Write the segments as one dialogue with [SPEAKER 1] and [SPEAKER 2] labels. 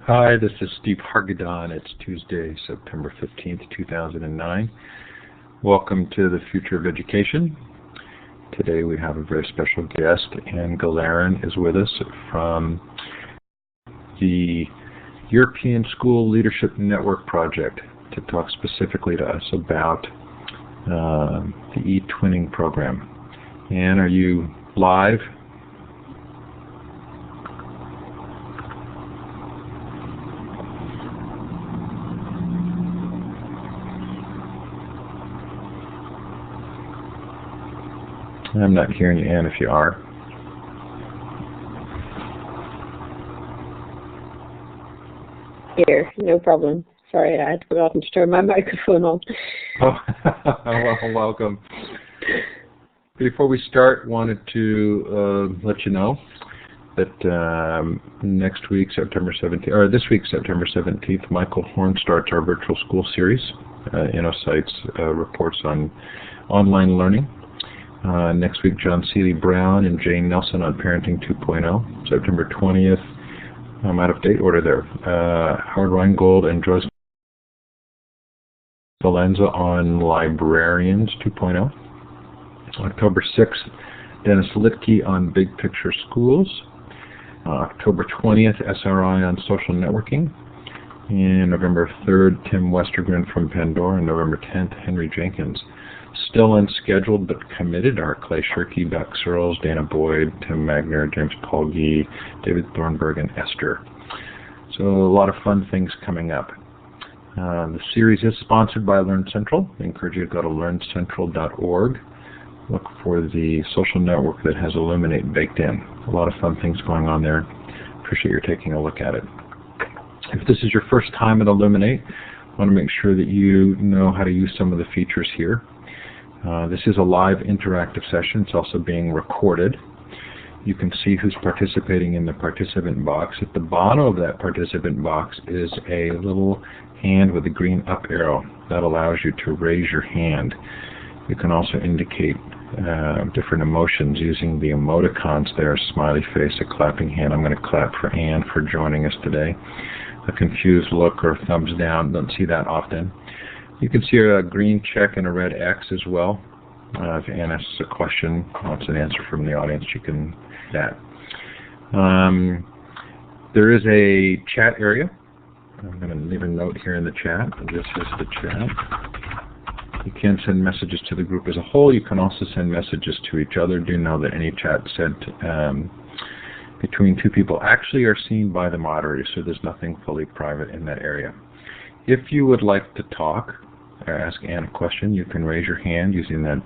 [SPEAKER 1] Hi, this is Steve Hargadon. It's Tuesday, September 15th, 2009. Welcome to the Future of Education. Today we have a very special guest, and Gilleran is with us from the European School Leadership Network Project to talk specifically to us about the eTwinning program. Anne, are you live? I'm not hearing you, Anne, if you are.
[SPEAKER 2] Here, no problem. Sorry, I had forgotten to turn my microphone on.
[SPEAKER 1] Oh, well, welcome. Before we start, wanted to let you know that next week, September 17th, or this week, September 17th, Michael Horn starts our virtual school series. InnoSights reports on online learning. Next week, John Seeley Brown and Jane Nelson on Parenting 2.0. September 20th, I'm out of date order there. Howard Reingold and Joyce Valenza on Librarians 2.0. October 6th, Dennis Litke on Big Picture Schools. October 20th, SRI on Social Networking. And November 3rd, Tim Westergren from Pandora. And November 10th, Henry Jenkins. Still unscheduled but committed are Clay Shirky, Beck Searles, Dana Boyd, Tim Magner, James Polge, David Thornburg, and Esther. So a lot of fun things coming up. The series is sponsored by Learn Central. I encourage you to go to learncentral.org. Look for the social network that has Illuminate baked in. A lot of fun things going on there. Appreciate your taking a look at it. If this is your first time at Illuminate, I want to make sure that you know how to use some of the features here. This is a live interactive session. It's also being recorded. You can see who's participating in the participant box. At the bottom of that participant box is a little hand with a green up arrow that allows you to raise your hand. You can also indicate different emotions using the emoticons there, a smiley face, a clapping hand. I'm going to clap for Anne for joining us today. A confused look or thumbs down, don't see that often. You can see a green check and a red X as well. If Anne asks a question, wants an answer from the audience, you can do that. There is a chat area. I'm going to leave a note here in the chat. This is the chat. You can send messages to the group as a whole. You can also send messages to each other. Do know that any chat sent between two people actually are seen by the moderator, so there's nothing fully private in that area. If you would like to talk or ask Anne a question, you can raise your hand using that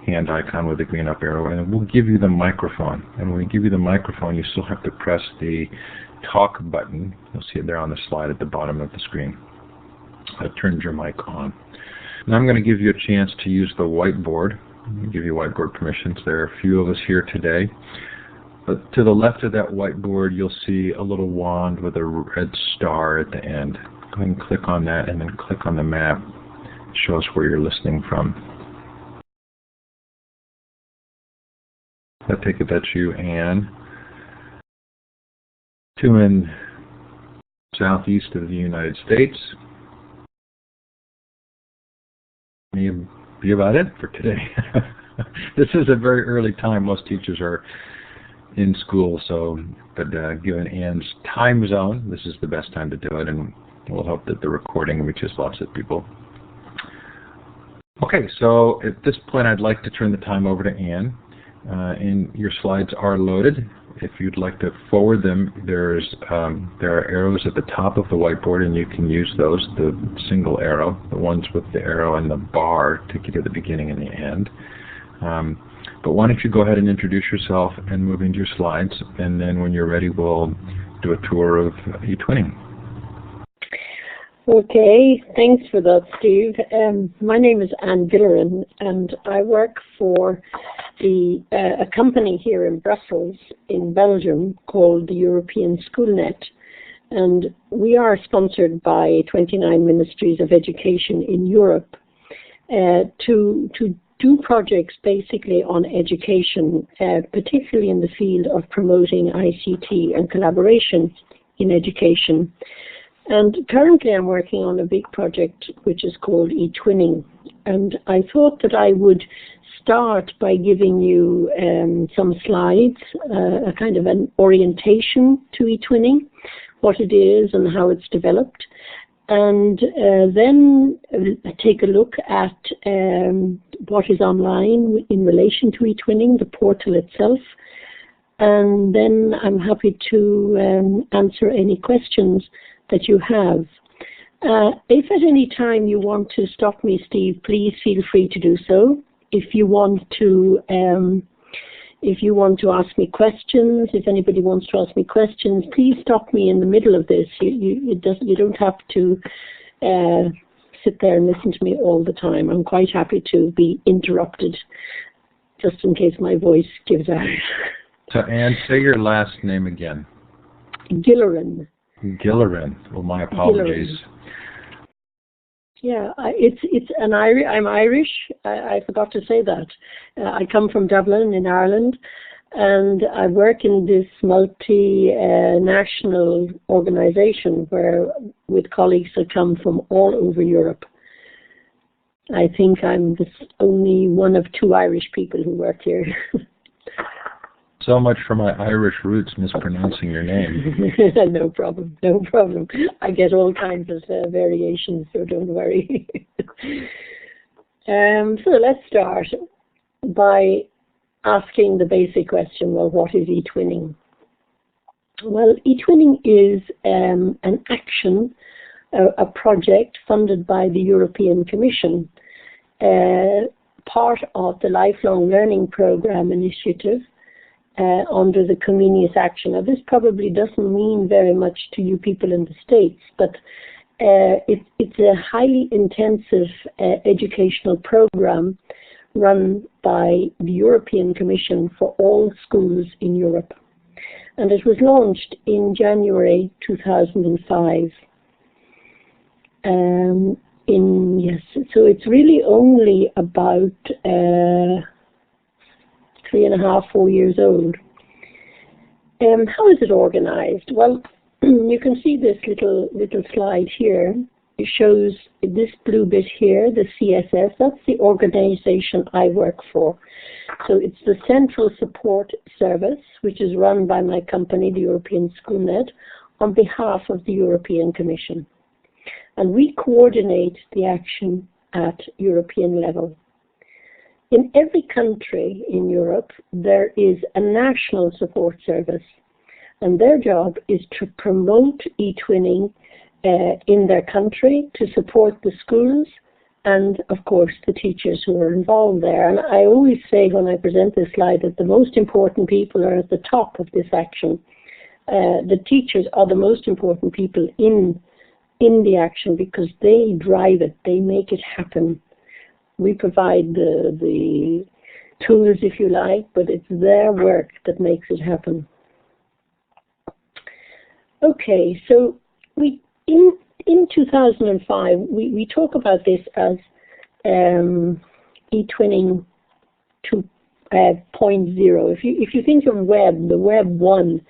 [SPEAKER 1] hand icon with the green up arrow, and we'll give you the microphone. And when we give you the microphone, you still have to press the talk button. You'll see it there on the slide at the bottom of the screen. That turns your mic on. Now I'm going to give you a chance to use the whiteboard. I'll give you whiteboard permissions. There are a few of us here today. But to the left of that whiteboard, you'll see a little wand with a red star at the end. Go ahead and click on that, and then click on the map. Show us where you're listening from. I take it that's you, Anne. Two in southeast of the United States. May be about it for today. This is a very early time. Most teachers are in school, but given Anne's time zone, this is the best time to do it, and we'll hope that the recording reaches lots of people. Okay, so at this point I'd like to turn the time over to Anne. And your slides are loaded. If you'd like to forward them, there are arrows at the top of the whiteboard, and you can use those, the single arrow, the ones with the arrow and the bar to get to the beginning and the end. But why don't you go ahead and introduce yourself and move into your slides, and then when you're ready, we'll do a tour of eTwinning.
[SPEAKER 2] Okay, thanks for that, Steve. My name is Anne Gilleran, and I work for a company here in Brussels, in Belgium, called the European SchoolNet. And we are sponsored by 29 ministries of education in Europe to do projects basically on education, particularly in the field of promoting ICT and collaboration in education. And currently I'm working on a big project which is called eTwinning. And I thought that I would start by giving you some slides, a kind of an orientation to eTwinning, what it is and how it's developed. And then take a look at what is online in relation to eTwinning, the portal itself. And then I'm happy to answer any questions that you have. If at any time you want to stop me, Steve, please feel free to do so. If you want to ask me questions, if anybody wants to ask me questions, please stop me in the middle of this. You don't have to sit there and listen to me all the time. I'm quite happy to be interrupted, just in case my voice gives out.
[SPEAKER 1] So, Anne, say your last name again.
[SPEAKER 2] Gilleran.
[SPEAKER 1] Gilleran. Well, my apologies.
[SPEAKER 2] Gilleran. Yeah, I'm Irish. I forgot to say that. I come from Dublin in Ireland, and I work in this multinational organization with colleagues that come from all over Europe. I think I'm only one of 2 Irish people who work here.
[SPEAKER 1] So much for my Irish roots mispronouncing your name.
[SPEAKER 2] No problem. I get all kinds of variations, so don't worry. So let's start by asking the basic question, well, what is eTwinning? Well, eTwinning is an action, a project funded by the European Commission, part of the Lifelong Learning Programme initiative, under the Comenius action. Now, this probably doesn't mean very much to you people in the States, but it's a highly intensive educational program run by the European Commission for all schools in Europe. And it was launched in January 2005. So it's really only about 3.5, 4 years old. How is it organized? Well, you can see this little slide here. It shows this blue bit here, the CSS. That's the organization I work for. So it's the Central Support Service, which is run by my company, the European SchoolNet, on behalf of the European Commission. And we coordinate the action at European level. In every country in Europe, there is a national support service, and their job is to promote eTwinning in their country, to support the schools, and of course the teachers who are involved there. And I always say when I present this slide that the most important people are at the top of this action. The teachers are the most important people in the action because they drive it, they make it happen. We provide the tools, if you like, but it's their work that makes it happen. Okay, so in 2005, we talk about this as eTwinning 2.0. If you think of web, the Web 1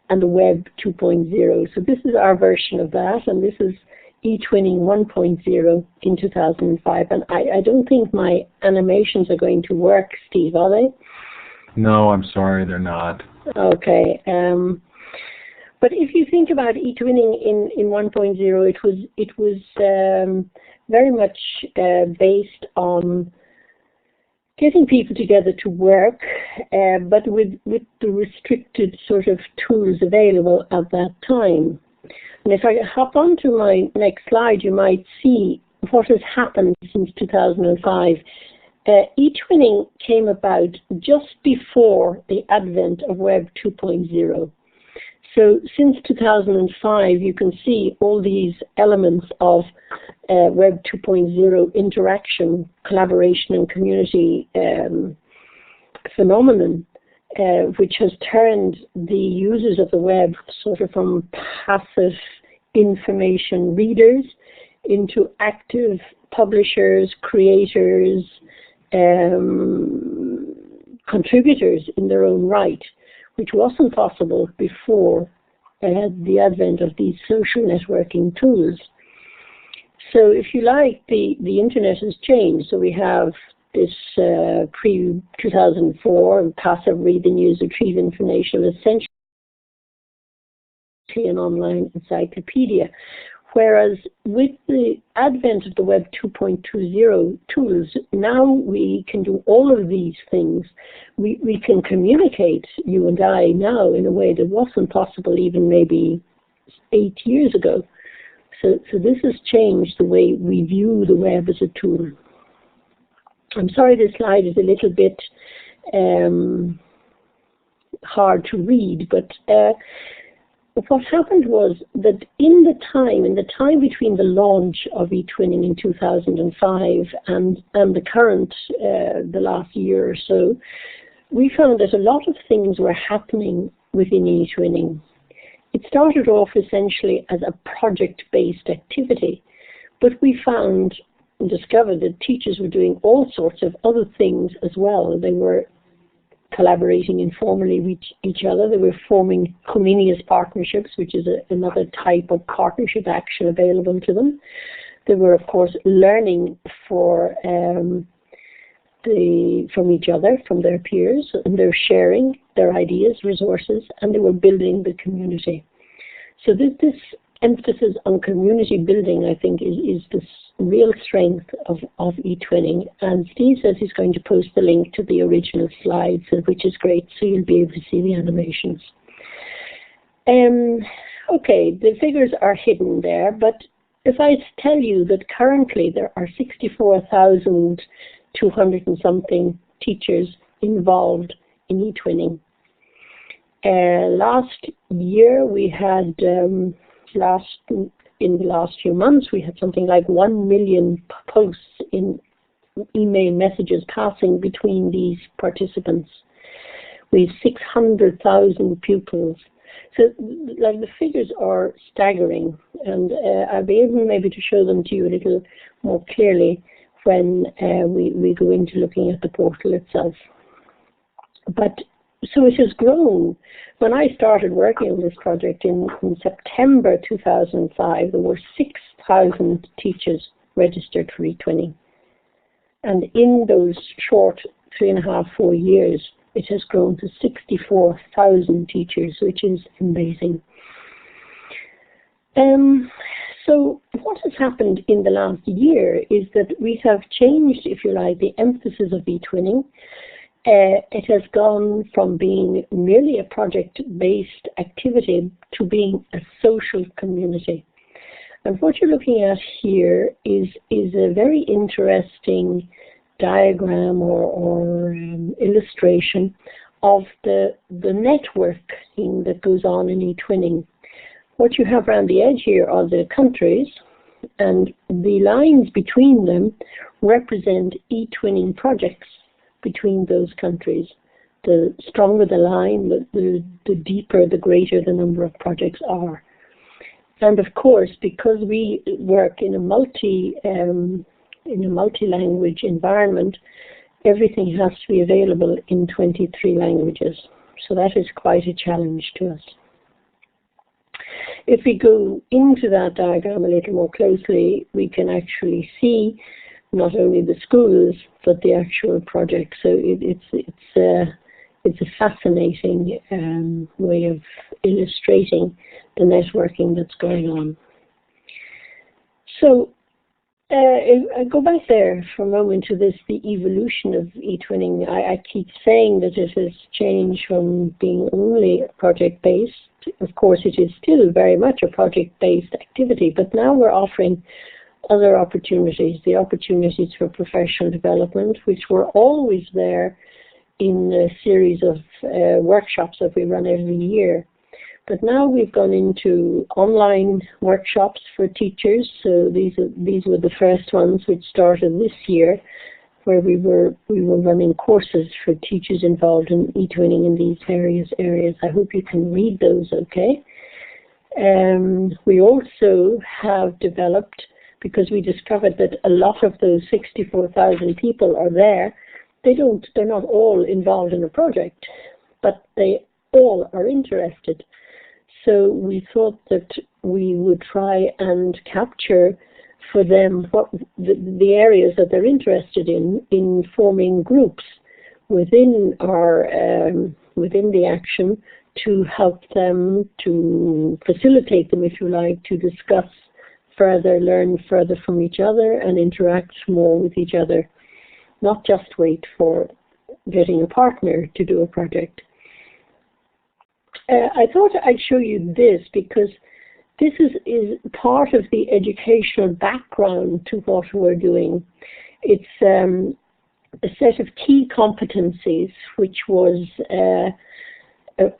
[SPEAKER 2] and the Web 2.0, so this is our version of that, and this is eTwinning 1.0 in 2005. And I don't think my animations are going to work, Steve, are they?
[SPEAKER 1] No, I'm sorry, they're not.
[SPEAKER 2] Okay. But if you think about eTwinning in 1.0, it was very much based on getting people together to work, but with the restricted sort of tools available at that time. And if I hop on to my next slide, you might see what has happened since 2005. eTwinning came about just before the advent of Web 2.0. So since 2005, you can see all these elements of Web 2.0 interaction, collaboration, and community phenomenon, which has turned the users of the web sort of from passive information readers into active publishers, creators, contributors in their own right, which wasn't possible before the advent of these social networking tools. So if you like, the internet has changed. So we have this pre-2004 passive read the news, retrieve information, essentially an online encyclopedia. Whereas with the advent of the Web 2.20 tools, now we can do all of these things. We can communicate, you and I, now in a way that wasn't possible even maybe 8 years ago. So this has changed the way we view the web as a tool. I'm sorry this slide is a little bit hard to read, but what happened was that in the time between the launch of eTwinning in 2005 and the current, the last year or so, we found that a lot of things were happening within eTwinning. It started off essentially as a project-based activity, but we found and discovered that teachers were doing all sorts of other things as well. They were collaborating informally with each other. They were forming comenius partnerships, which is another type of partnership action available to them. They were, of course, learning from each other, from their peers, and they're sharing their ideas, resources, and they were building the community. So this emphasis on community building, I think, is the real strength of eTwinning. And Steve says he's going to post the link to the original slides, which is great, so you'll be able to see the animations. Okay, the figures are hidden there, but if I tell you that currently there are 64,200 and something teachers involved in eTwinning. Last year we had, in the last few months, we had something like 1 million posts in email messages passing between these participants. We have 600,000 pupils. So, like, the figures are staggering, and I'll be able maybe to show them to you a little more clearly when we go into looking at the portal itself. But so it has grown. When I started working on this project in September 2005, there were 6,000 teachers registered for eTwinning. And in those short 3.5, 4 years, it has grown to 64,000 teachers, which is amazing. So what has happened in the last year is that we have changed, if you like, the emphasis of eTwinning. It has gone from being merely a project-based activity to being a social community. And what you're looking at here is a very interesting diagram or illustration of the networking that goes on in eTwinning. What you have around the edge here are the countries, and the lines between them represent eTwinning projects between those countries. The stronger the line, the deeper, the greater the number of projects are. And of course, because we work in a multi-language environment, everything has to be available in 23 languages. So that is quite a challenge to us. If we go into that diagram a little more closely, we can actually see not only the schools, but the actual project. So it's a fascinating way of illustrating the networking that's going on. So if I go back there for a moment to the evolution of eTwinning. I keep saying that it has changed from being only project-based. Of course, it is still very much a project-based activity, but now we're offering other opportunities, the opportunities for professional development, which were always there in a series of workshops that we run every year. But now we've gone into online workshops for teachers. So these were the first ones which started this year, where we were running courses for teachers involved in eTwinning in these various areas. I hope you can read those okay. We also have developed, because we discovered that a lot of those 64,000 people are there, they're not all involved in a project, but they all are interested. so we thought that we would try and capture for them what the areas that they're interested in forming groups within within the action to help them, to facilitate them, if you like, to discuss further, learn further from each other and interact more with each other, not just wait for getting a partner to do a project. I thought I'd show you this because this is part of the educational background to what we're doing. It's a set of key competencies which was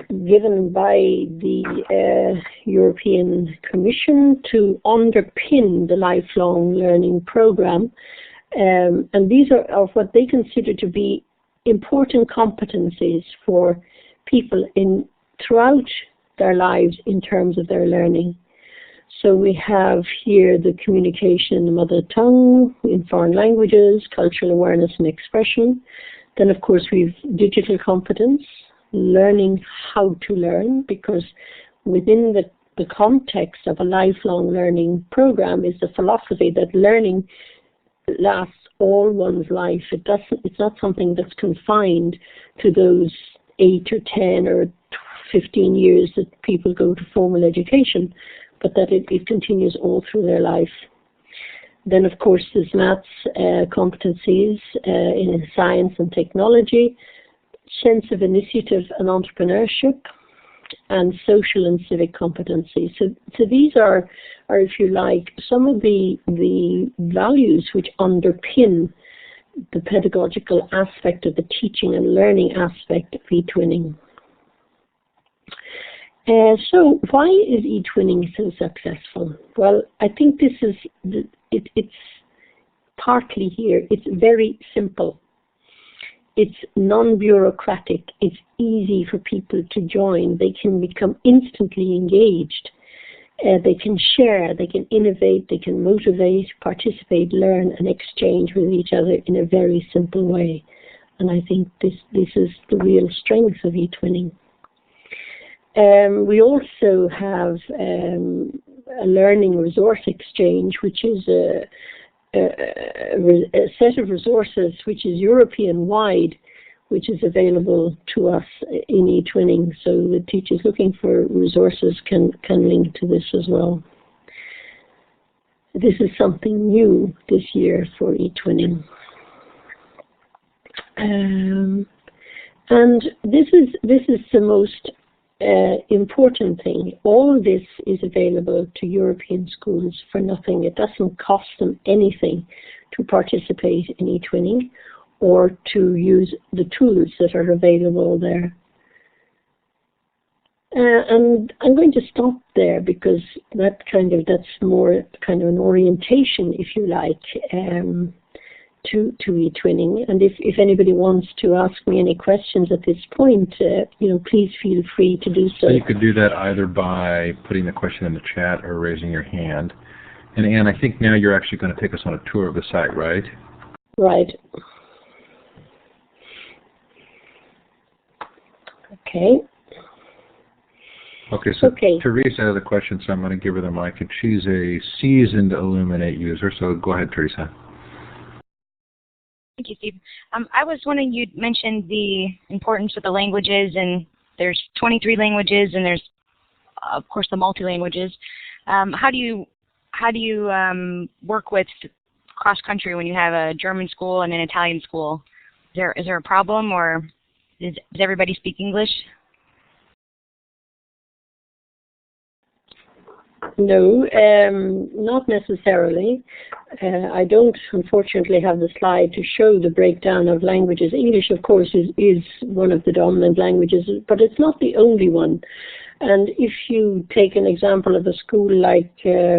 [SPEAKER 2] given by the European Commission to underpin the lifelong learning program. And these are what they consider to be important competencies for people throughout their lives in terms of their learning. So we have here the communication in the mother tongue, in foreign languages, cultural awareness and expression. Then of course we've digital competence, learning how to learn, because within the context of a lifelong learning program is the philosophy that learning lasts all one's life. It's not something that's confined to those 8 or 10 or 15 years that people go to formal education, but that it continues all through their life. Then of course there's maths competencies in science and technology, sense of initiative and entrepreneurship, and social and civic competencies. So these are, if you like, some of the values which underpin the pedagogical aspect of the teaching and learning aspect of eTwinning. So why is eTwinning so successful? Well, I think this is, it's partly here. It's very simple. It's non-bureaucratic. It's easy for people to join. They can become instantly engaged. They can share, they can innovate, they can motivate, participate, learn, and exchange with each other in a very simple way. And I think this is the real strength of eTwinning. We also have a learning resource exchange, which is a set of resources which is European-wide, which is available to us in eTwinning. So the teachers looking for resources can link to this as well. This is something new this year for eTwinning. And this is the most important thing. All this is available to European schools for nothing. It doesn't cost them anything to participate in eTwinning or to use the tools that are available there. And I'm going to stop there because that's more kind of an orientation, if you like, to eTwinning. And if anybody wants to ask me any questions at this point, please feel free to do so.
[SPEAKER 1] So you could do that either by putting the question in the chat or raising your hand. And Anne, I think now you're actually going to take us on a tour of the site, right?
[SPEAKER 2] Right. Okay.
[SPEAKER 1] Okay, so Teresa has a question, so I'm going to give her the mic, and she's a seasoned Illuminate user, so go ahead, Teresa.
[SPEAKER 3] Thank you, Steve. I was wondering, you mentioned the importance of the languages, and there's 23 languages, and there's, of course, the multi-languages. How do you work with cross-country when you have a German school and an Italian school? Is there a problem, or does everybody speak English?
[SPEAKER 2] No, not necessarily. I don't, unfortunately, have the slide to show the breakdown of languages. English, of course, is one of the dominant languages, but it's not the only one. And if you take an example of a school like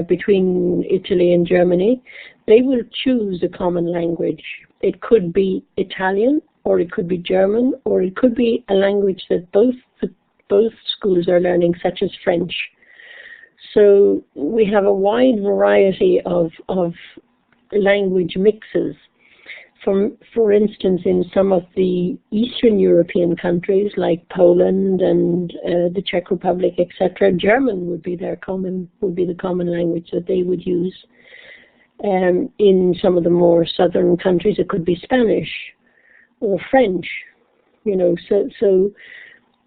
[SPEAKER 2] between Italy and Germany, they will choose a common language. It could be Italian, or it could be German, or it could be a language that both schools are learning, such as French. So we have a wide variety of language mixes. for instance, in some of the Eastern European countries like Poland and the Czech Republic, etc., German would be the common language that they would use. In some of the more southern countries, it could be Spanish or French. So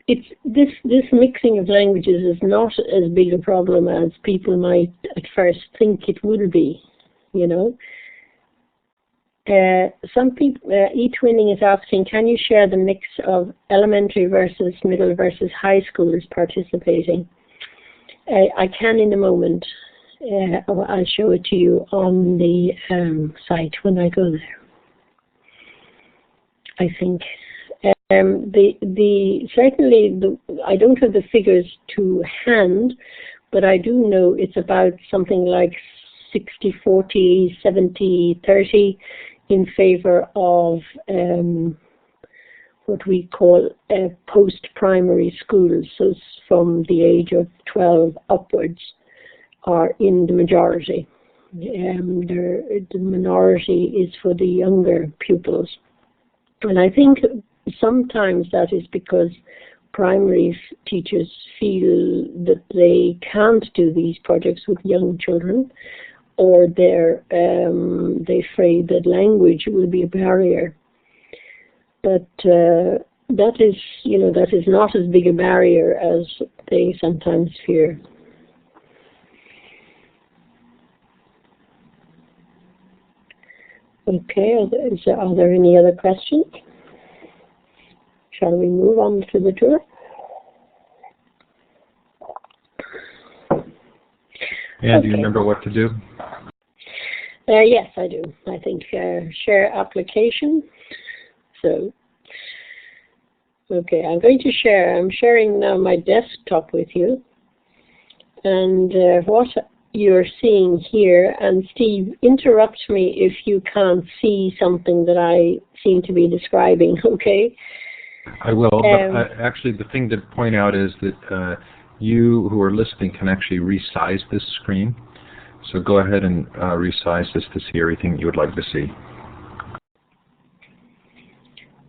[SPEAKER 2] it's this mixing of languages is not as big a problem as people might at first think it will be. Some people, eTwinning is asking, can you share the mix of elementary versus middle versus high schoolers participating? I can in a moment. I'll show it to you on the site when I go there. I think I don't have the figures to hand, but I do know it's about something like 60-40, 70-30 in favor of what we call post-primary schools. So from the age of 12 upwards are in the majority. The minority is for the younger pupils. And I think sometimes that is because primary teachers feel that they can't do these projects with young children, or they're afraid that language will be a barrier. But that is not as big a barrier as they sometimes fear. Okay, are there any other questions? Shall we move on to the tour?
[SPEAKER 1] Yeah, do you remember what to do?
[SPEAKER 2] Yes, I do. I think share application. So, okay, I'm going to share. I'm sharing now my desktop with you. And what you're seeing here, and Steve, interrupt me if you can't see something that I seem to be describing, okay?
[SPEAKER 1] I will, but actually the thing to point out is that you who are listening can actually resize this screen. So go ahead and resize this to see everything you would like to see.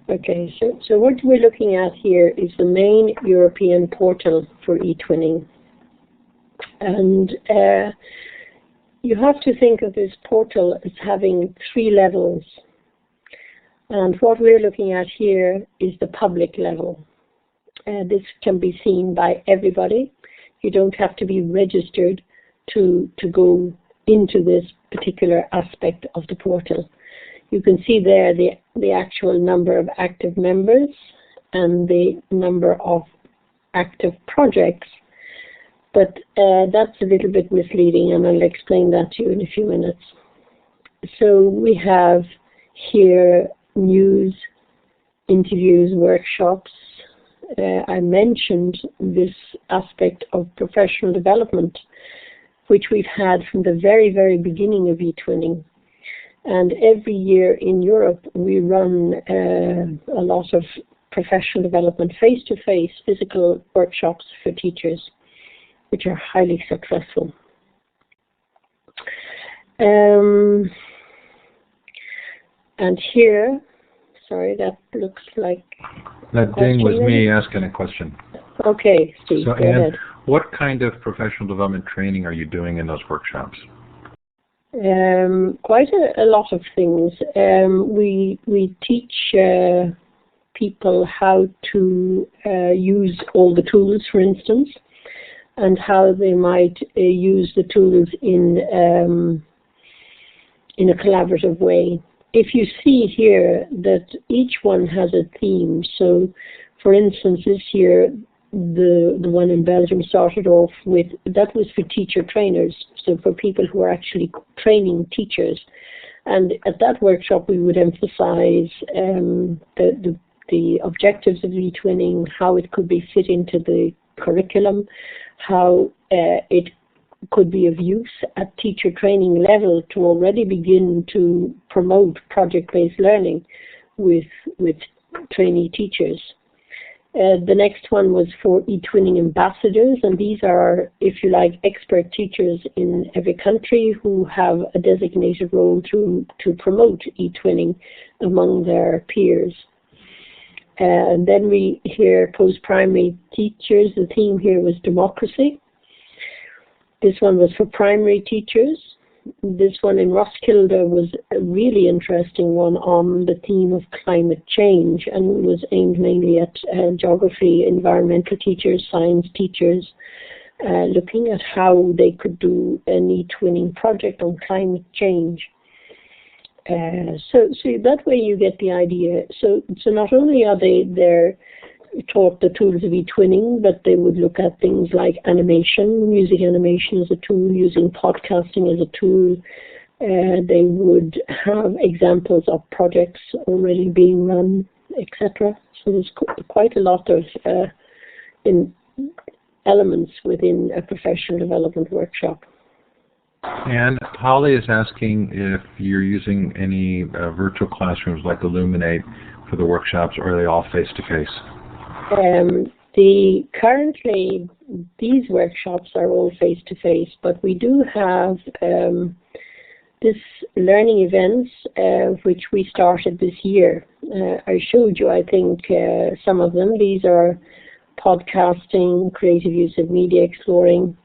[SPEAKER 2] Okay, so what we're looking at here is the main European portal for eTwinning. And you have to think of this portal as having 3 levels. And what we're looking at here is the public level. This can be seen by everybody. You don't have to be registered to go into this particular aspect of the portal. You can see there the actual number of active members and the number of active projects. But that's a little bit misleading, and I'll explain that to you in a few minutes. So we have here news, interviews, workshops. I mentioned this aspect of professional development, which we've had from the very, very beginning of eTwinning. And every year in Europe, we run a lot of professional development, face-to-face physical workshops for teachers, which are highly successful. And here, sorry, that looks like
[SPEAKER 1] that ding was me asking a question.
[SPEAKER 2] Okay, Steve,
[SPEAKER 1] so,
[SPEAKER 2] go ahead.
[SPEAKER 1] What kind of professional development training are you doing in those workshops?
[SPEAKER 2] Quite a lot of things. We teach people how to use all the tools, for instance, and how they might use the tools in a collaborative way. If you see here that each one has a theme, so for instance this year the one in Belgium started off with, that was for teacher trainers, so for people who are actually training teachers. And at that workshop we would emphasize the objectives of eTwinning, how it could be fit into the curriculum, how it could be of use at teacher training level to already begin to promote project-based learning with trainee teachers. The next one was for eTwinning ambassadors, and these are, if you like, expert teachers in every country who have a designated role to promote eTwinning among their peers. And then we hear post-primary teachers. The theme here was democracy. This one was for primary teachers. This one in Roskilde was a really interesting one on the theme of climate change, and was aimed mainly at geography, environmental teachers, science teachers, looking at how they could do an eTwinning project on climate change. So that way you get the idea. So not only are they're taught the tools of eTwinning, but they would look at things like animation, music animation as a tool, using podcasting as a tool. They would have examples of projects already being run, etc. So there's quite a lot of elements within a professional development workshop.
[SPEAKER 1] And Holly is asking if you're using any virtual classrooms like Illuminate for the workshops, or are they all face-to-face?
[SPEAKER 2] Currently, these workshops are all face-to-face, but we do have this learning events, which we started this year. I showed you, I think, some of them. These are podcasting, creative use of media, exploring.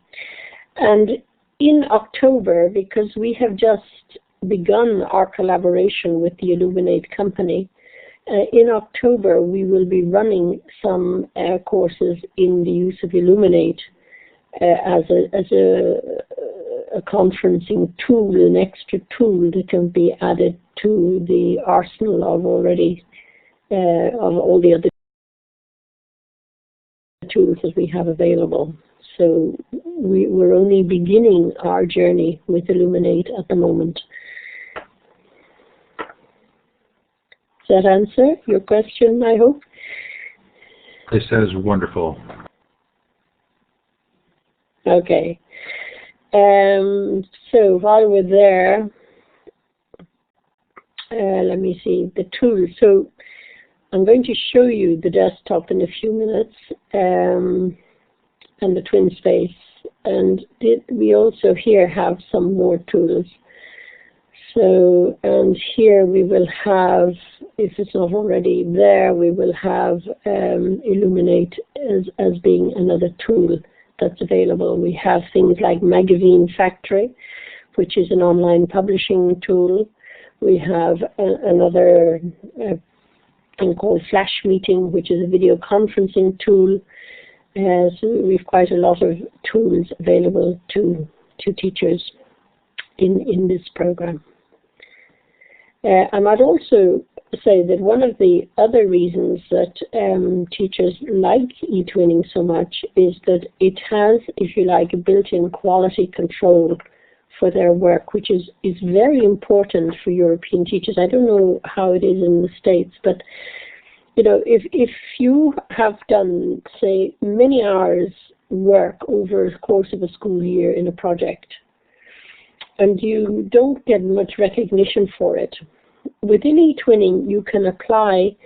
[SPEAKER 2] And in October, because we have just begun our collaboration with the Illuminate company, in October we will be running some courses in the use of Illuminate as a conferencing tool, an extra tool that can be added to the arsenal of already of all the other tools that we have available. So we're only beginning our journey with Illuminate at the moment. Does that answer your question, I hope?
[SPEAKER 1] It says wonderful.
[SPEAKER 2] Okay. So while we're there, let me see the tools. So I'm going to show you the desktop in a few minutes, and the twin space. And we also here have some more tools. So, and here we will have, if it's not already there, we will have Illuminate as being another tool that's available. We have things like Magazine Factory, which is an online publishing tool. We have another thing called Flash Meeting, which is a video conferencing tool. So we've quite a lot of tools available to teachers in this program. I might also say that one of the other reasons that teachers like eTwinning so much is that it has, if you like, a built-in quality control for their work, which is very important for European teachers. I don't know how it is in the States, but you know, if you have done, say, many hours work over the course of a school year in a project, and you don't get much recognition for it, within eTwinning you can apply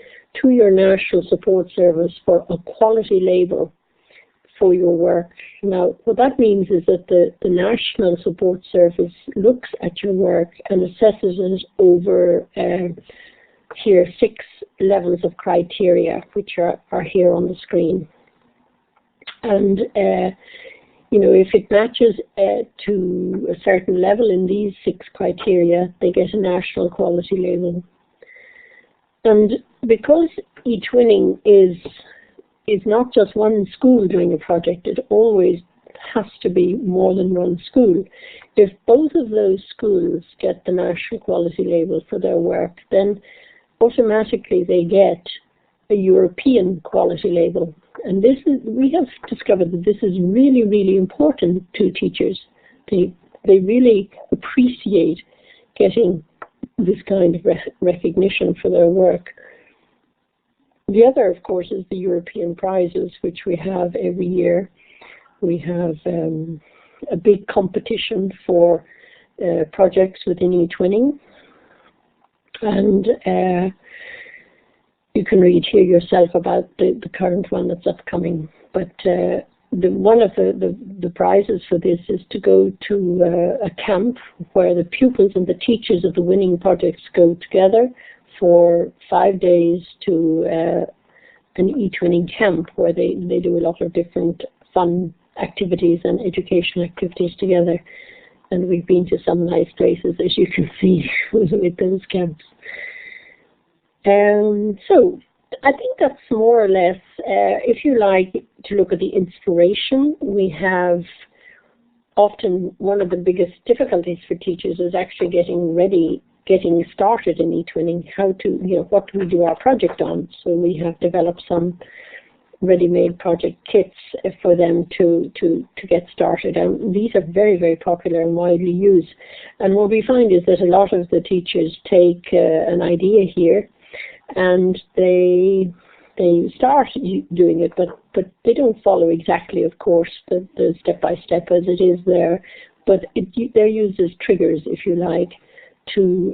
[SPEAKER 2] to your National Support Service for a quality label for your work. Now, what that means is that the National Support Service looks at your work and assesses it over here 6 levels of criteria, which are here on the screen. And you know, if it matches to a certain level in these 6 criteria, they get a national quality label. And because eTwinning is not just one school doing a project, it always has to be more than one school. If both of those schools get the national quality label for their work, then automatically they get a European quality label. And this is, we have discovered that this is really, really important to teachers. They really appreciate getting this kind of recognition for their work. The other, of course, is the European prizes, which we have every year. We have a big competition for projects within eTwinning. And you can read here yourself about the current one that's upcoming. But one of the prizes for this is to go to a camp where the pupils and the teachers of the winning projects go together for 5 days to an eTwinning camp where they do a lot of different fun activities and educational activities together. And we've been to some nice places, as you can see, with those camps. So I think that's more or less, if you like to look at the inspiration, we have often one of the biggest difficulties for teachers is actually getting started in eTwinning, how to, what do we do our project on? So we have developed some ready-made project kits for them to get started. And these are very, very popular and widely used. And what we find is that a lot of the teachers take an idea here and they start doing it, but they don't follow exactly, of course, the step-by-step as it is there. But they're used as triggers, if you like, to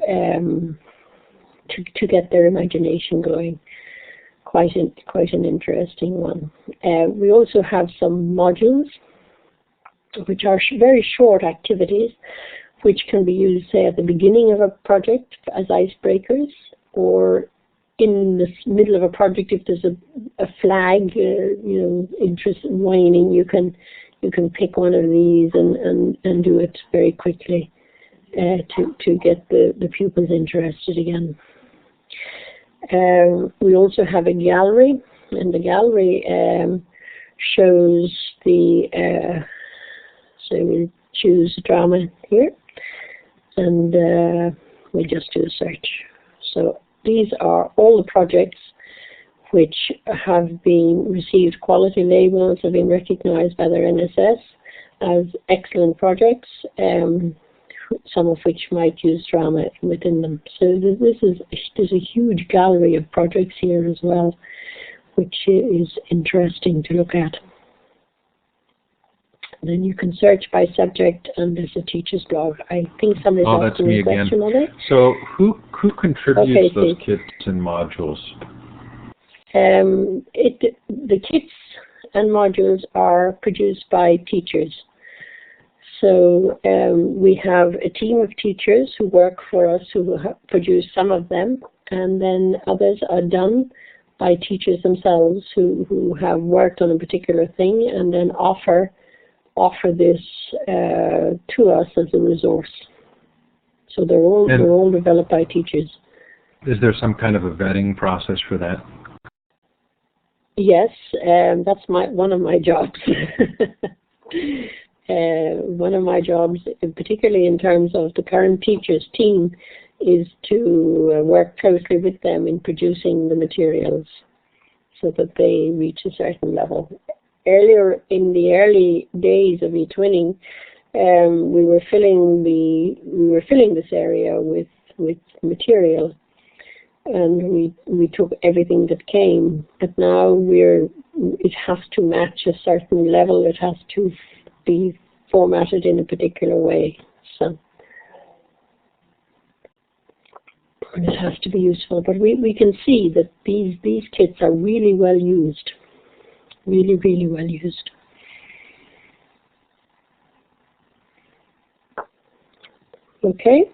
[SPEAKER 2] get their imagination going. Quite an interesting one. We also have some modules, which are very short activities, which can be used, say, at the beginning of a project as icebreakers, or in the middle of a project if there's a flag, interest waning. You can pick one of these and do it very quickly to get the pupils interested again. We also have a gallery, and the gallery shows the, so we'll choose drama here, and we'll just do a search. So these are all the projects which have been received quality labels, have been recognized by their NSS as excellent projects, some of which might use drama within them. So there's a huge gallery of projects here as well, which is interesting to look at. And then you can search by subject, and there's a teacher's blog. I think somebody's asking me a question on it.
[SPEAKER 1] So who contributes those kits and modules? The kits and modules are produced by teachers. So we have a team of teachers who work for us who produce some of them, and then others are done by teachers themselves who have worked on a particular thing and then offer this to us as a resource. So they're all developed by teachers. Is there some kind of a vetting process for that?
[SPEAKER 2] Yes, that's one of my jobs. One of my jobs, particularly in terms of the current teachers team, is to work closely with them in producing the materials so that they reach a certain level. Earlier, in the early days of eTwinning, we were filling this area with material, and we took everything that came. But now it has to match a certain level. It has to be formatted in a particular way. So it has to be useful. But we can see that these kits are really well used. Really, really well used. Okay.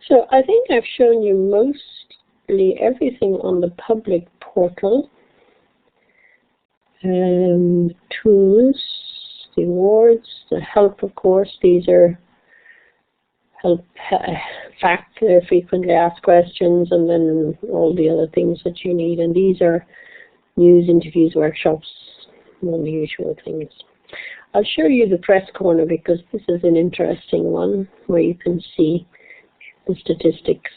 [SPEAKER 2] So I think I've shown you mostly everything on the public portal. Tools, the awards, the help, of course. These are help, fact, frequently asked questions, and then all the other things that you need. And these are news, interviews, workshops, all the usual things. I'll show you the press corner because this is an interesting one where you can see the statistics.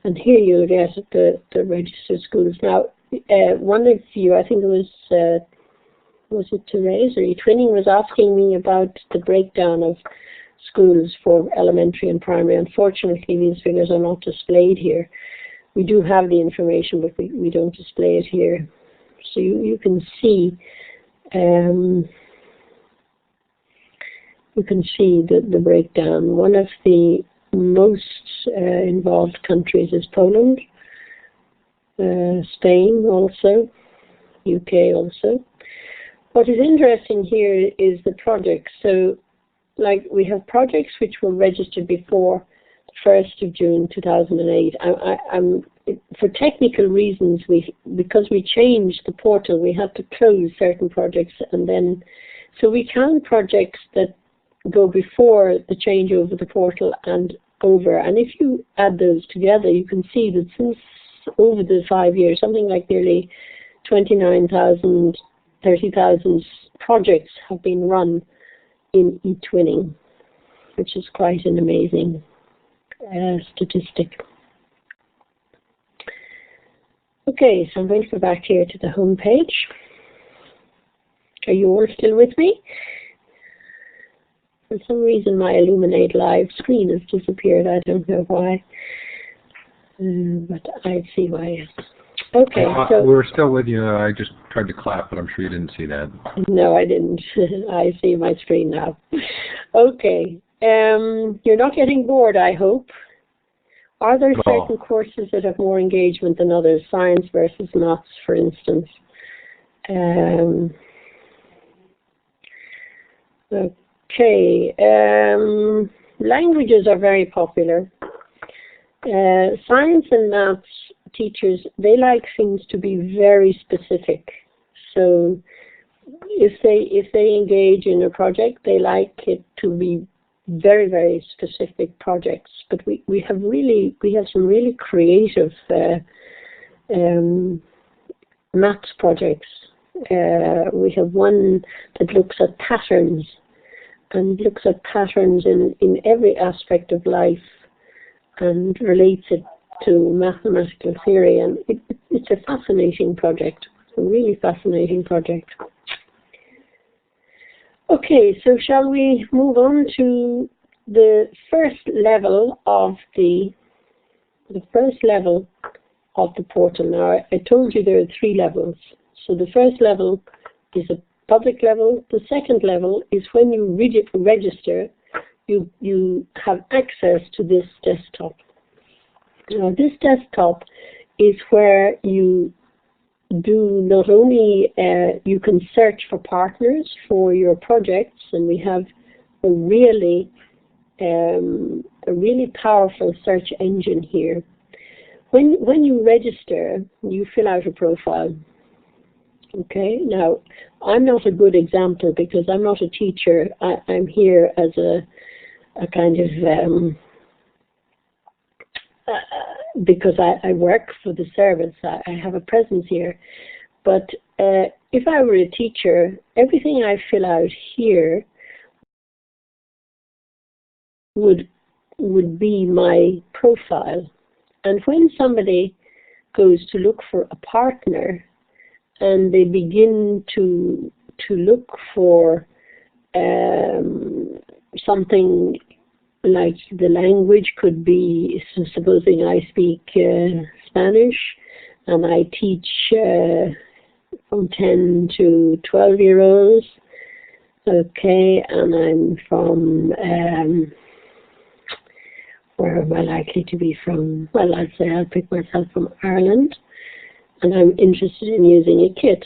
[SPEAKER 2] And here you get the registered schools. Now, one of you, I think it was it Therese or eTwinning, was asking me about the breakdown of schools for elementary and primary. Unfortunately, these figures are not displayed here. We do have the information, but we don't display it here. So you can see the breakdown. One of the most involved countries is Poland, Spain also, UK also. What is interesting here is the projects. So, like, we have projects which were registered before the 1st of June 2008. For technical reasons, because we changed the portal, we had to close certain projects, and then, so we count projects that go before the change over the portal and over. And if you add those together, you can see that since over the 5 years, something like nearly 29,000, 30,000 projects have been run in eTwinning, which is quite an amazing statistic. Okay, so I'm going to go back here to the home page. Are you all still with me? For some reason my Illuminate Live screen has disappeared. I don't know why, but I see why. Okay, so
[SPEAKER 1] we're still with you. I just tried to clap, but I'm sure you didn't see that.
[SPEAKER 2] No, I didn't. I see my screen now. Okay, you're not getting bored, I hope. Are there certain courses that have more engagement than others? Science versus maths, for instance. Okay, languages are very popular. Science and maths teachers, they like things to be very specific. So if they engage in a project, they like it to be very, very specific projects. But we have some really creative maths projects. We have one that looks at patterns and looks at patterns in every aspect of life and relates it to mathematical theory, and it's a fascinating project, a really fascinating project. Okay, so shall we move on to the first level of the portal? Now, I told you there are 3 levels. So the first level is a public level. The second level is when you register, you have access to this desktop. Now, this desktop is where you do not only, you can search for partners for your projects, and we have a really powerful search engine here. When you register, you fill out a profile. Okay, now I'm not a good example because I'm not a teacher. I'm here as a kind of because I work for the service. I have a presence here. But if I were a teacher, everything I fill out here would be my profile. And when somebody goes to look for a partner and they begin to look for something like the language could be, so supposing I speak Spanish and I teach from 10 to 12-year-olds, okay, and I'm from, where am I likely to be from? Well, I'd say I'll pick myself from Ireland, and I'm interested in using a kit.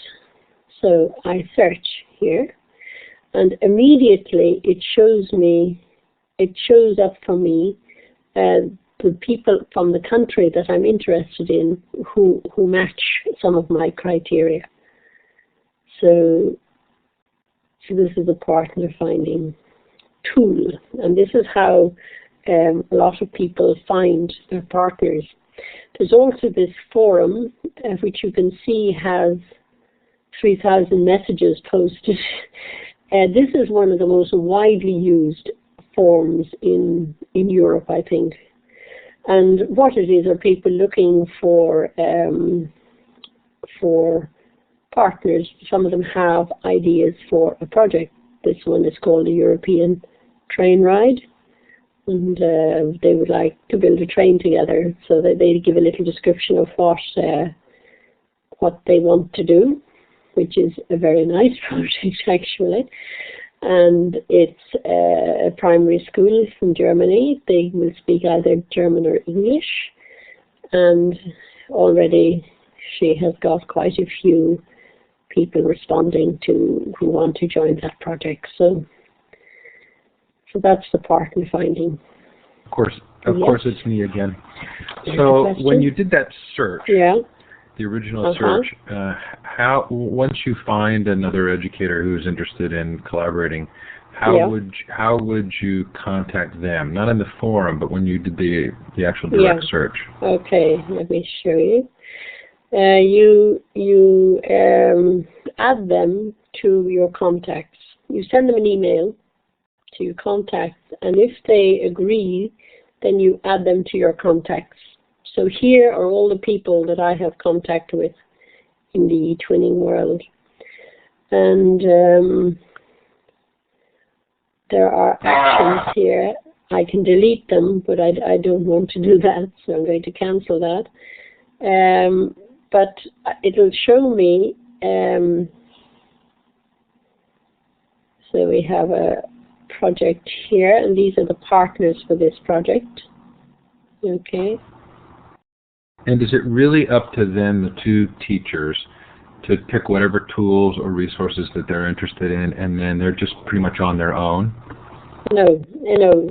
[SPEAKER 2] So I search here, and immediately it shows up for me the people from the country that I'm interested in who match some of my criteria. So this is a partner finding tool, and this is how a lot of people find their partners. There's also this forum, which you can see has 3,000 messages posted. This is one of the most widely used forums in Europe, I think. And what it is are people looking for partners. Some of them have ideas for a project. This one is called the European Train Ride, and they would like to build a train together. So that they give a little description of what they want to do, which is a very nice project actually. and it's a primary school from Germany. They will speak either German or English, and already she has got quite a few people responding to who want to join that project. So that's the partner finding.
[SPEAKER 1] Of course, it's me again.
[SPEAKER 2] Yes,
[SPEAKER 1] So when you did that search,
[SPEAKER 2] yeah,
[SPEAKER 1] the original search, how once you find another educator who's interested in collaborating, how would you contact them? Not in the forum, but when you did the actual direct search.
[SPEAKER 2] Okay, let me show you. You add them to your contacts. You send them an email to your contacts, and if they agree, then you add them to your contacts. So here are all the people that I have contact with in the eTwinning world. And there are actions here. I can delete them, but I don't want to do that, so I'm going to cancel that. But it'll show me, so we have a project here, and these are the partners for this project. Okay.
[SPEAKER 1] And is it really up to them, the two teachers, to pick whatever tools or resources that they're interested in, and then they're just pretty much on their own?
[SPEAKER 2] No,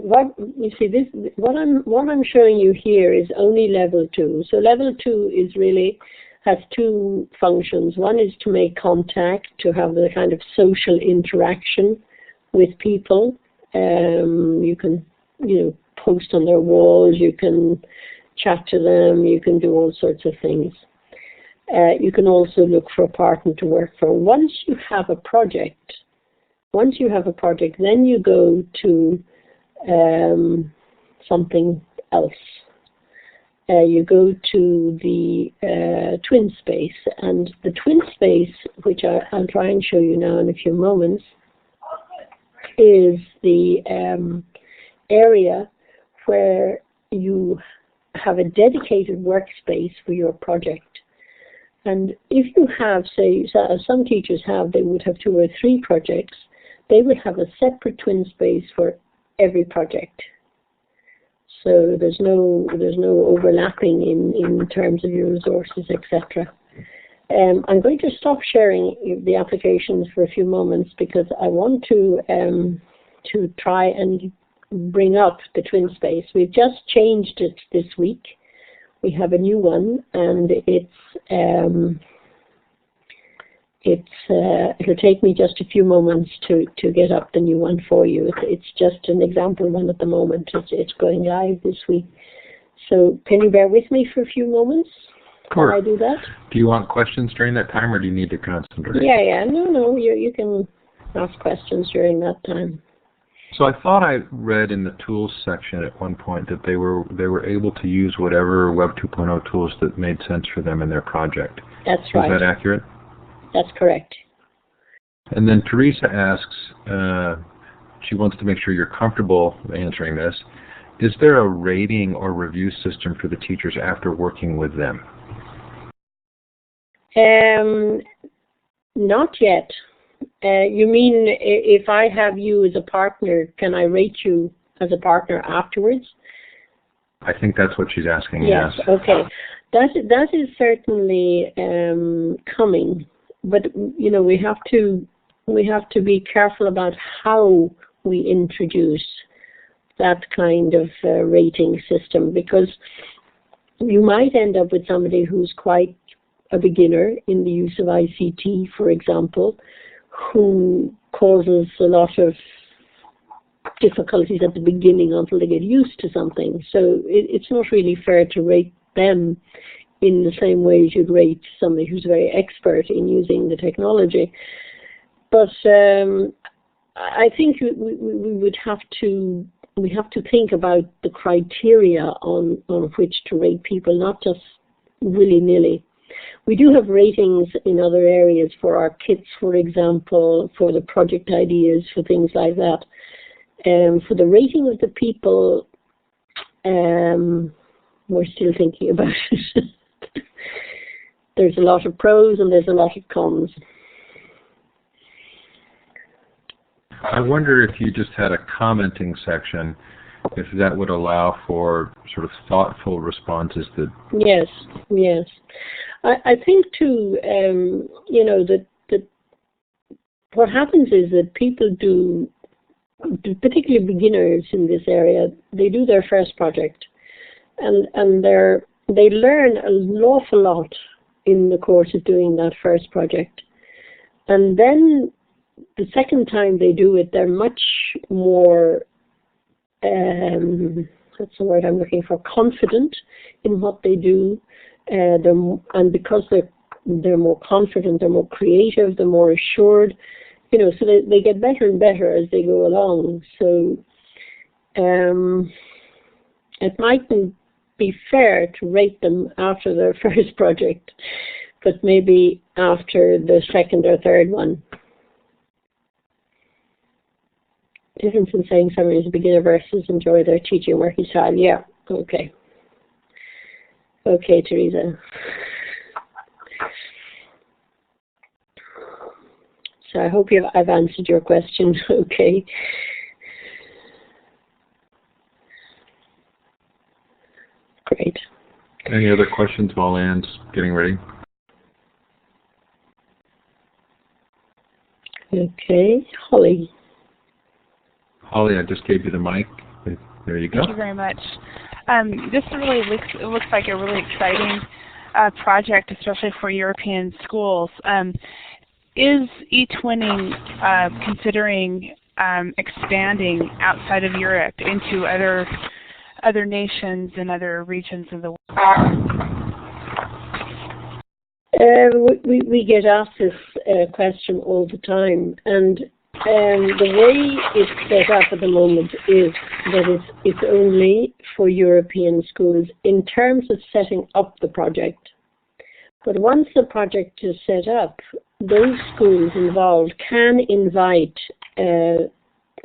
[SPEAKER 2] what you see, what I'm showing you here is only level 2. So level 2 is really has two functions. One is to make contact, to have the kind of social interaction with people. You can, post on their walls. You can chat to them. You can do all sorts of things. You can also look for a partner to work for. Once you have a project, then you go to something else. You go to the twin space, and the twin space, which I'll try and show you now in a few moments, is the area where you have a dedicated workspace for your project. And if you have, say, some teachers have, they would have 2 or 3 projects, they would have a separate twin space for every project. So there's no overlapping in terms of your resources, etc. I'm going to stop sharing the applications for a few moments because I want to try and bring up the twin space. We've just changed it this week. We have a new one, and it'll take me just a few moments to get up the new one for you. It's just an example one at the moment. It's going live this week. So can you bear with me for a few moments while I do that?
[SPEAKER 1] Do you want questions during that time, or do you need to concentrate?
[SPEAKER 2] Yeah. No. You can ask questions during that time.
[SPEAKER 1] So I thought I read in the tools section at one point that they were able to use whatever Web 2.0 tools that made sense for them in their project.
[SPEAKER 2] That's right.
[SPEAKER 1] Is that accurate?
[SPEAKER 2] That's correct.
[SPEAKER 1] And then Teresa asks, she wants to make sure you're comfortable answering this, is there a rating or review system for the teachers after working with them?
[SPEAKER 2] Not yet. You mean if I have you as a partner, can I rate you as a partner afterwards?
[SPEAKER 1] I think that's what she's asking,
[SPEAKER 2] yes. Okay. That is certainly coming. But we have to be careful about how we introduce that kind of rating system, because you might end up with somebody who's quite a beginner in the use of ICT, for example, who causes a lot of difficulties at the beginning until they get used to something. So it's not really fair to rate them in the same way as you'd rate somebody who's very expert in using the technology. But I think we have to think about the criteria on which to rate people, not just willy-nilly. We do have ratings in other areas for our kits, for example, for the project ideas, for things like that. For the rating of the people, we're still thinking about it. There's a lot of pros and there's a lot of cons.
[SPEAKER 1] I wonder if you just had a commenting section, if that would allow for sort of thoughtful responses that...
[SPEAKER 2] Yes, yes. I think too, you know, that what happens is that people do, particularly beginners in this area, they do their first project, and they learn an awful lot in the course of doing that first project. And then the second time they do it, they're much more, that's the word I'm looking for, confident in what they do. And because they're more confident, they're more creative, they're more assured, you know, so they get better and better as they go along. So it mightn't be fair to rate them after their first project, but maybe after the second or third one. Difference in saying somebody is a beginner versus enjoy their teaching and working style. Yeah, okay. Okay, Teresa. So I hope I've answered your question. Okay. Great.
[SPEAKER 1] Any other questions while Anne's getting ready?
[SPEAKER 2] Okay, Holly.
[SPEAKER 1] Holly, I just gave you the mic. There you go.
[SPEAKER 4] Thank you very much. This really looks like a really exciting project, especially for European schools. Is eTwinning considering expanding outside of Europe into other nations and other regions of the world?
[SPEAKER 2] We get asked this question all the time, and the way it's set up at the moment is that it's only for European schools in terms of setting up the project. But once the project is set up, those schools involved can invite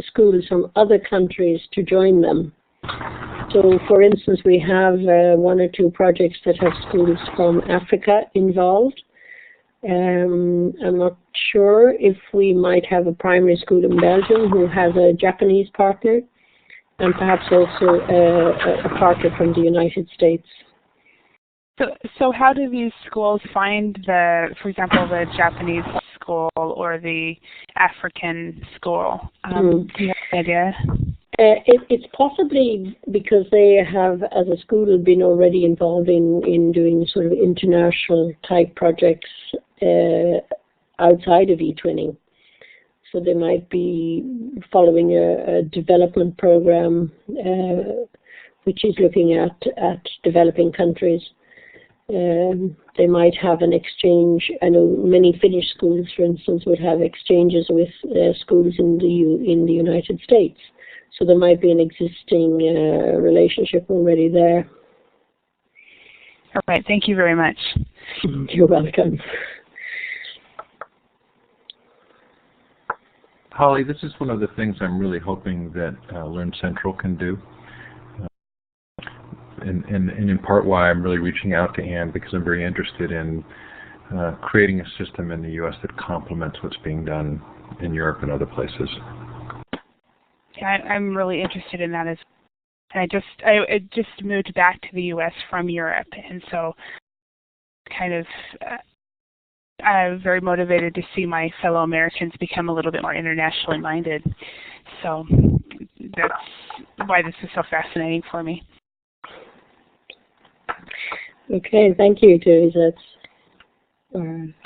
[SPEAKER 2] schools from other countries to join them. So, for instance, we have one or two projects that have schools from Africa involved. I'm not sure if we might have a primary school in Belgium who has a Japanese partner, and perhaps also a partner from the United States.
[SPEAKER 4] So how do these schools find for example, the Japanese school or the African school? Do you have an idea?
[SPEAKER 2] It's possibly because they have, as a school, been already involved in doing sort of international type projects outside of eTwinning. So they might be following a development program which is looking at developing countries. They might have an exchange. I know many Finnish schools, for instance, would have exchanges with schools in the United States. So there might be an existing relationship already there.
[SPEAKER 4] All right. Thank you very much.
[SPEAKER 2] You're welcome.
[SPEAKER 1] Holly, this is one of the things I'm really hoping that Learn Central can do. And in part why I'm really reaching out to Anne, because I'm very interested in creating a system in the U.S. that complements what's being done in Europe and other places.
[SPEAKER 4] Yeah, I'm really interested in that as well. And I just moved back to the U.S. from Europe, and so kind of I'm very motivated to see my fellow Americans become a little bit more internationally minded. So that's why this is so fascinating for me.
[SPEAKER 2] Okay, thank you, Teresa.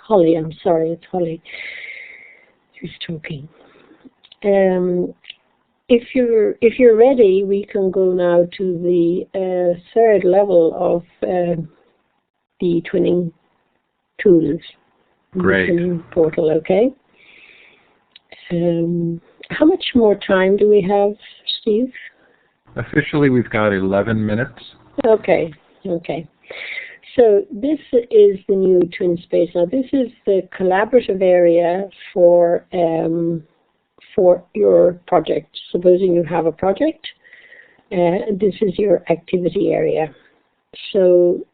[SPEAKER 2] Holly, I'm sorry, it's Holly who's talking. If you're ready, we can go now to the third level of the eTwinning tools.
[SPEAKER 1] Great.
[SPEAKER 2] Portal, okay. How much more time do we have, Steve?
[SPEAKER 1] Officially, we've got 11 minutes. Okay.
[SPEAKER 2] So this is the new Twin Space. Now, this is the collaborative area for your project. Supposing you have a project, this is your activity area. So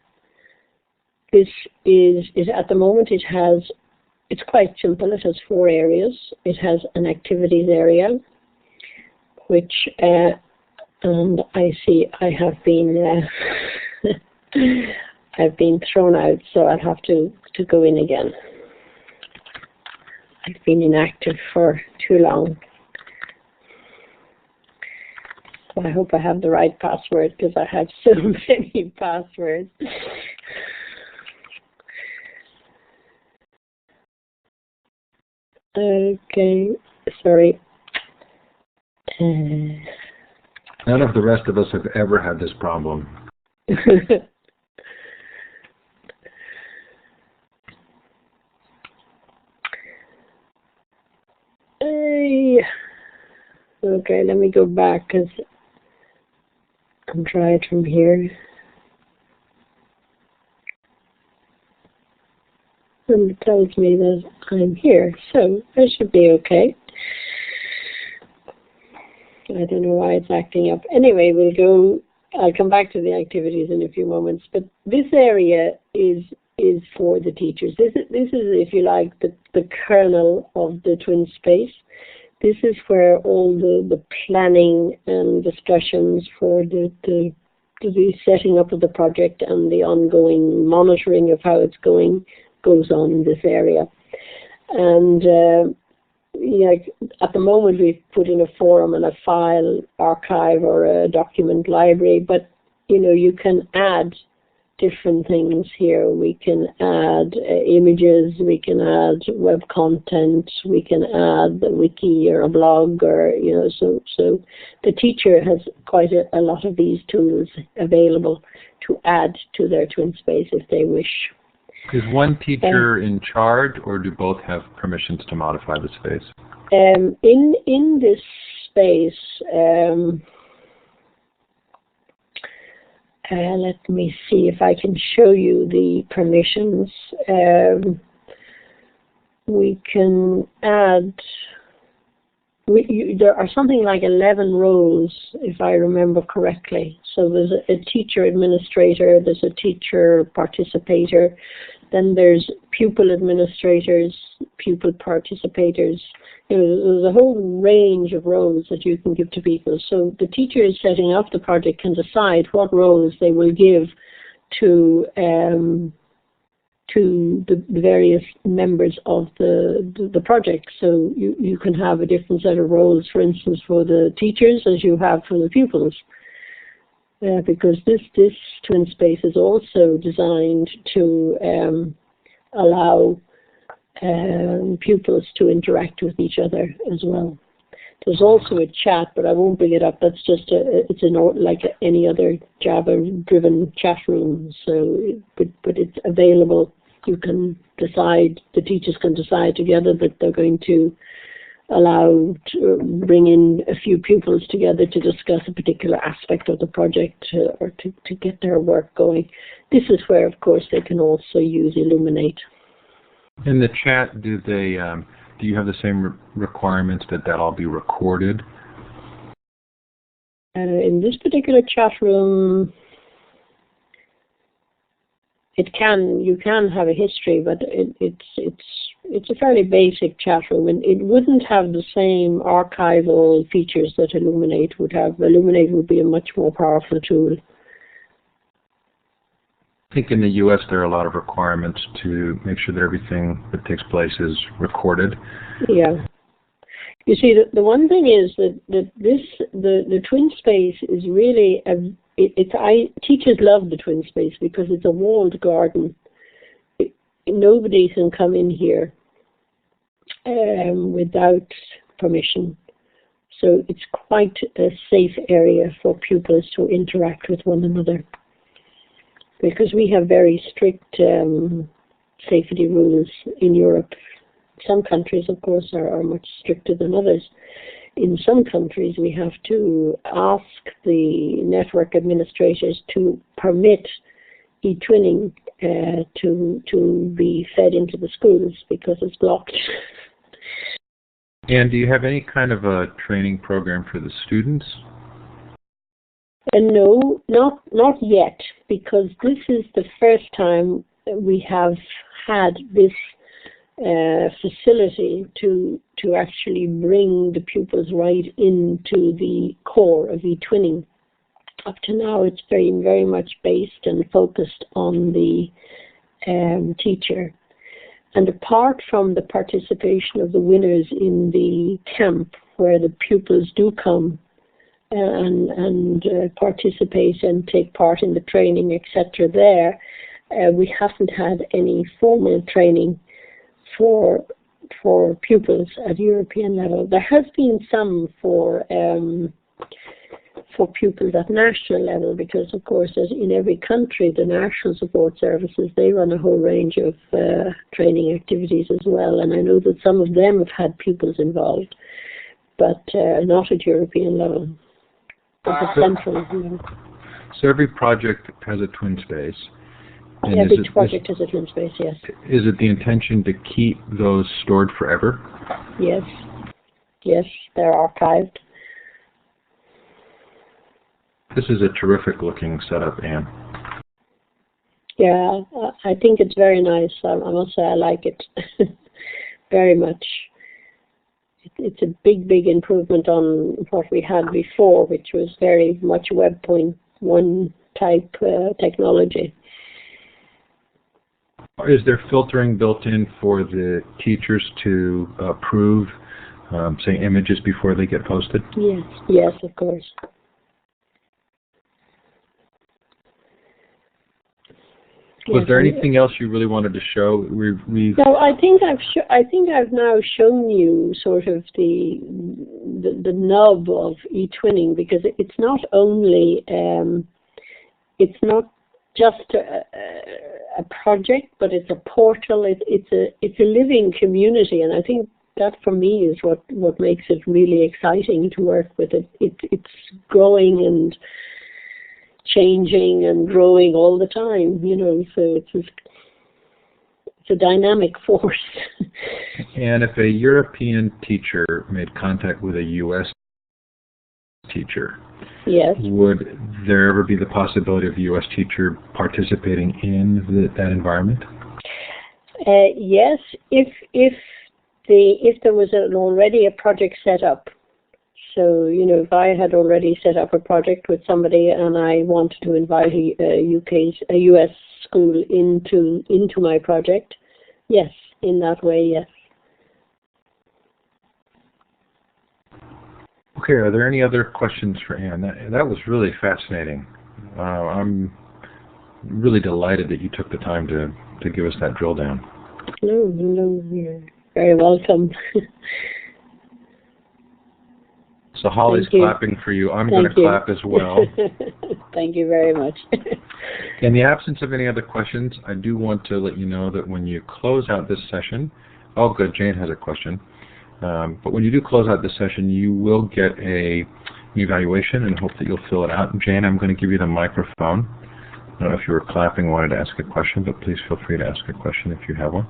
[SPEAKER 2] this is at the moment it has it's quite simple. It has 4 areas. It has an activities area, which, and I see I have been, I've been thrown out, so I'll have to go in again. I've been inactive for too long. So I hope I have the right password, because I have so many passwords. Okay, sorry.
[SPEAKER 1] None of the rest of us have ever had this problem. Okay, let me go back, because I'll try it from here. And it tells me that I'm here, so I should be okay. I don't know why it's acting up. Anyway, I'll come back to the activities in a few moments, but this area is for the teachers. This is, if you like, the kernel of the twin space. This is where all the planning and discussions for the setting up of the project and the ongoing monitoring of how it's going goes on in this area. And at the moment we've put in a forum and a file archive or a document library, but you can add different things here. We can add images, we can add web content, we can add a wiki or a blog, or so the teacher has quite a lot of these tools available to add to their twin space if they wish. Is one teacher in charge, or do both have permissions to modify the space?
[SPEAKER 2] In this space, let me see if I can show you the permissions. We can add, there are something like 11 roles, if I remember correctly. So there's a teacher administrator, there's a teacher participator, then there's pupil administrators, pupil participators. There's a whole range of roles that you can give to people. So the teacher is setting up the project can decide what roles they will give to the various members of the project. So you can have a different set of roles, for instance, for the teachers as you have for the pupils. Because this twin space is also designed to allow pupils to interact with each other as well. There's also a chat, but I won't bring it up. That's just like any other Java-driven chat room. So, but it's available. You can decide. The teachers can decide together that they're going to bring in a few pupils together to discuss a particular aspect of the project or to get their work going. This is where, of course, they can also use Illuminate.
[SPEAKER 1] In the chat, do you have the same requirements that all be recorded?
[SPEAKER 2] In this particular chat room, you can have a history, but it's a fairly basic chat room, and it wouldn't have the same archival features that Illuminate would have. Illuminate would be a much more powerful tool.
[SPEAKER 1] I think in the U.S. there are a lot of requirements to make sure that everything that takes place is recorded.
[SPEAKER 2] Yeah. You see, the one thing is that the twin space is really teachers love the twin space because it's a walled garden. Nobody can come in here without permission. So it's quite a safe area for pupils to interact with one another. Because we have very strict safety rules in Europe. Some countries, of course, are much stricter than others. In some countries, we have to ask the network administrators to permit eTwinning to be fed into the schools because it's blocked.
[SPEAKER 1] And do you have any kind of a training program for the students?
[SPEAKER 2] No, not yet, because this is the first time we have had this facility to actually bring the pupils right into the core of eTwinning. Up to now, it's very, very much based and focused on the teacher. And apart from the participation of the winners in the camp, where the pupils do come and participate and take part in the training, etc., there, we haven't had any formal training for pupils at European level. There has been some for pupils at national level, because of course, as in every country, the national support services, they run a whole range of training activities as well, and I know that some of them have had pupils involved, but not at European level, at the central level.
[SPEAKER 1] So every project has a twin space. And
[SPEAKER 2] every project has a twin space, yes.
[SPEAKER 1] Is it the intention to keep those stored forever?
[SPEAKER 2] Yes. Yes, they're archived.
[SPEAKER 1] This is a terrific looking setup, Anne.
[SPEAKER 2] Yeah, I think it's very nice. I must say I like it very much. It's a big, big improvement on what we had before, which was very much Web.1 type technology.
[SPEAKER 1] Is there filtering built in for the teachers to approve, say, images before they get posted?
[SPEAKER 2] Yes, yes, of course.
[SPEAKER 1] Was there anything else you really wanted to show?
[SPEAKER 2] No, I think I've now shown you sort of the nub of eTwinning, because it's not only it's not just a project, but it's a portal. It's a living community, and I think that for me is what makes it really exciting to work with it. It's growing and changing and growing all the time, so it's a dynamic force.
[SPEAKER 1] And if a European teacher made contact with a U.S. teacher,
[SPEAKER 2] yes,
[SPEAKER 1] would there ever be the possibility of a U.S. teacher participating in that environment?
[SPEAKER 2] Yes, if there was already a project set up. So, if I had already set up a project with somebody and I wanted to invite a US school into my project, yes, in that way, yes.
[SPEAKER 1] Okay, are there any other questions for Anne? That was really fascinating. I'm really delighted that you took the time to give us that drill down.
[SPEAKER 2] No, you're very welcome.
[SPEAKER 1] So Holly's clapping for you. I'm going to clap as well.
[SPEAKER 2] Thank you very much.
[SPEAKER 1] In the absence of any other questions, I do want to let you know that when you close out this session, oh good, Jane has a question. But when you do close out this session, you will get an evaluation, and hope that you'll fill it out. Jane, I'm going to give you the microphone. I don't know if you were clapping and wanted to ask a question, but please feel free to ask a question if you have one.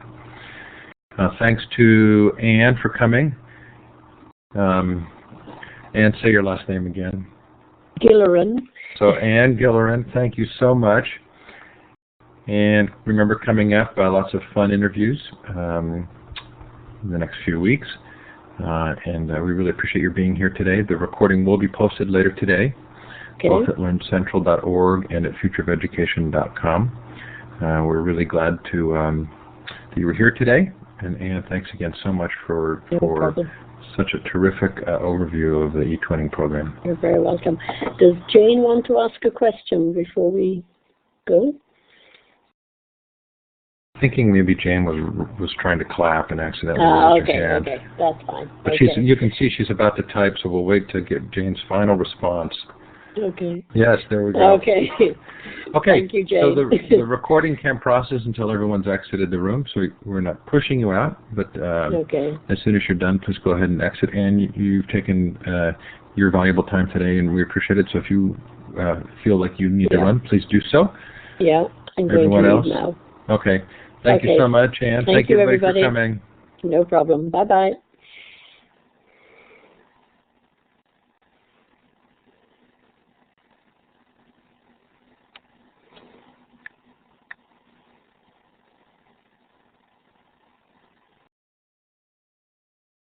[SPEAKER 1] Thanks to Anne for coming. Anne, say your last name again.
[SPEAKER 2] Gilleran.
[SPEAKER 1] So Anne Gilleran, thank you so much. And remember, coming up, lots of fun interviews in the next few weeks. And we really appreciate your being here today. The recording will be posted later today, both at learncentral.org and at futureofeducation.com. We're really glad that you were here today. And Anne, thanks again so much for such a terrific overview of the eTwinning program.
[SPEAKER 2] You're very welcome. Does Jane want to ask a question before we go?
[SPEAKER 1] Thinking maybe Jane was trying to clap and accidentally raised her hand.
[SPEAKER 2] Okay, that's fine.
[SPEAKER 1] But you can see she's about to type, so we'll wait to get Jane's final response.
[SPEAKER 2] Okay.
[SPEAKER 1] Yes, there we go.
[SPEAKER 2] Okay.
[SPEAKER 1] Okay.
[SPEAKER 2] Thank you, Jane.
[SPEAKER 1] So the recording can process until everyone's exited the room, so we're not pushing you out, but as soon as you're done, please go ahead and exit. And you've taken your valuable time today, and we appreciate it. So if you feel like you need to run, please do so.
[SPEAKER 2] Yeah, I'm going
[SPEAKER 1] Everyone
[SPEAKER 2] to
[SPEAKER 1] else?
[SPEAKER 2] leave now.
[SPEAKER 1] Okay. Thank you so much, Anne.
[SPEAKER 2] Thank
[SPEAKER 1] you
[SPEAKER 2] you,
[SPEAKER 1] everybody
[SPEAKER 2] everybody
[SPEAKER 1] for coming.
[SPEAKER 2] No problem. Bye-bye.